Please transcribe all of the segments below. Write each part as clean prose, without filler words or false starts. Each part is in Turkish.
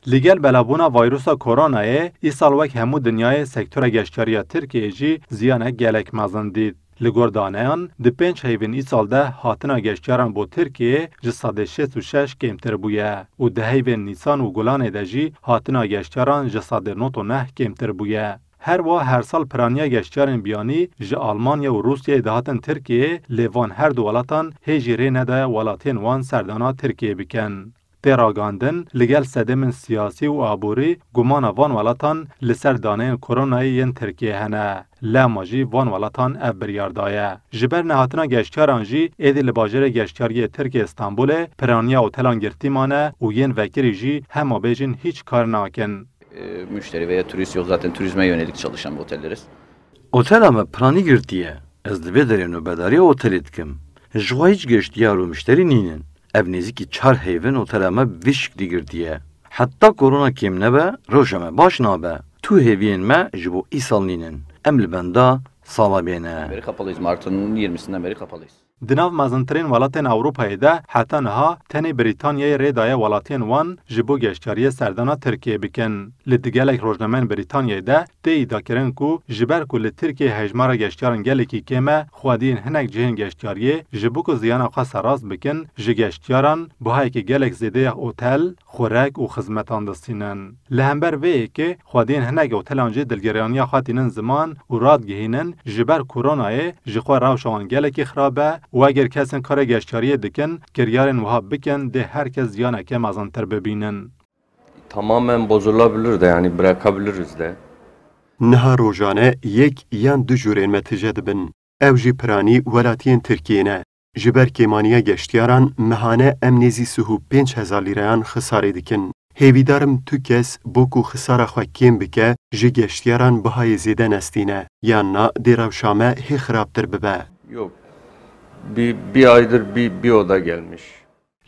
لگل بلابونا ویروسا کورونای ایسال وک همو دنیای سکتور گشتیاری ترکیه جی زیانه گلک مزن دید. لگور دانیان دی 5 هیوین ایسال ده هاتنا گشتیاران بو ترکیه جی 166 کمتر بویه و ده هیوین نیسان و گلان ده جی هاتنا گشتیاران جی 109 کمتر بویه. هر سال پرانیا گشتیارن بیانی جی آلمانیا و روسیه دهاتن ترکیه لیوان هر دو ولاتان هیجی ری نده ولاتین وان سردانا ترکیه بکن. تراگاندن لگل سدمن سیاسی و آبوری گمان وان ولاتان لسر دانین کرونایی ین ترکیه هنه. لاماجی وان ولاتان اف بریاردایه. جبر نهاتنا گشتیاران جی ایدی لباجر گشتیاری ترکیه استانبول پرانیا و تلان گرتیمانه و ین وکری جی هما بیجین هیچ کار ناکن. Müşteri veya turist yok, zaten turizme yönelik çalışan bir otelleriz. Otel ama prani girtiye. Ez de bedere nöbedari otel etkim. Jwa hiç geçtiya ro müşteri ninin. Ev neziki 4 heyvin otel ama vişkli girtiye. Hatta korona kemne be, rojame başna be. Tu heviyen me jibo isal ninin. Emli benda sala bene. Beri kapalıyız. Mart'ın 20'sinden beri kapalıyız. دناو مزنترین ولاتین اروپایی ده حتی نها تنی بریتانیای ریدای ولاتین وان جبو گشتیاری سردانا ترکیه بکن. لدگلک روزنامه بریتانیای ده ایدا کرن کو جبر کو لترکیه هجمار گشتیارن گلکی کمه خوادین هنک جهن گشتیاری جبو کو زیان خاص راز بکن ج گشتیاران بهای که گلک زیده اوتل خوراک و خدمتان دستینن. لهمبر وی که خوادین هنک اوتلانجی دلگریانیا خاطینن زمان و راد گهینن جبر کرونای جخوا راوشان گلکی خرابه و اگر کسین کار گشتیاری دکن کریارن وها بکن ده herkes ziyana ke mazantar bebinin. Tamamen bozulabilir de, yani bırakabiliriz de. Niha rojane yek yan du jurên me tije dibin. Ev jî piranî welatiyên Tirkiyê ji ber kêmaniya geştiyaran mehane em nêzî sihû 5,000 lîreyan xisarê dikin. Hêvîdarim tu kes bo ku xisara xwe kêm bike ji geştiyaran bihayê zêde nestîne yan na dê rewşa me hê xirabtir bibe. Yok. Bir aydır bir oda gelmiş.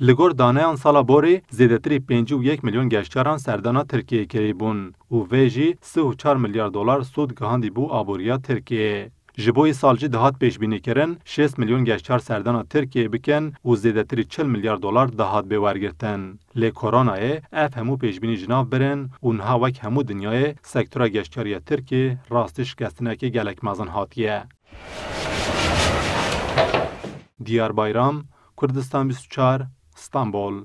Ligor daneyan sala bori zêdetirî 5.1 milyon geştyaran serdana Tirkiyeyê kirî bûn û vê jî 3.4 milyar dolar sûd gihandî bû aboriya Tirkiyeyê. Ji bo salcı dahat pêşbînîkirin 6 milyon geştyar serdana Tirkiyeyê bikin û zêdetirî 40 milyar dolar dahat bêwergirtin. Lê koronayê ev hemû pêşbînî ji nav birin û niha wek hemû dinyayê sektora geştyariya Tirkiyê rastî şikestinekê gelek mezin hatiye. Diyar Bayram, Kurdistan 24, İstanbul.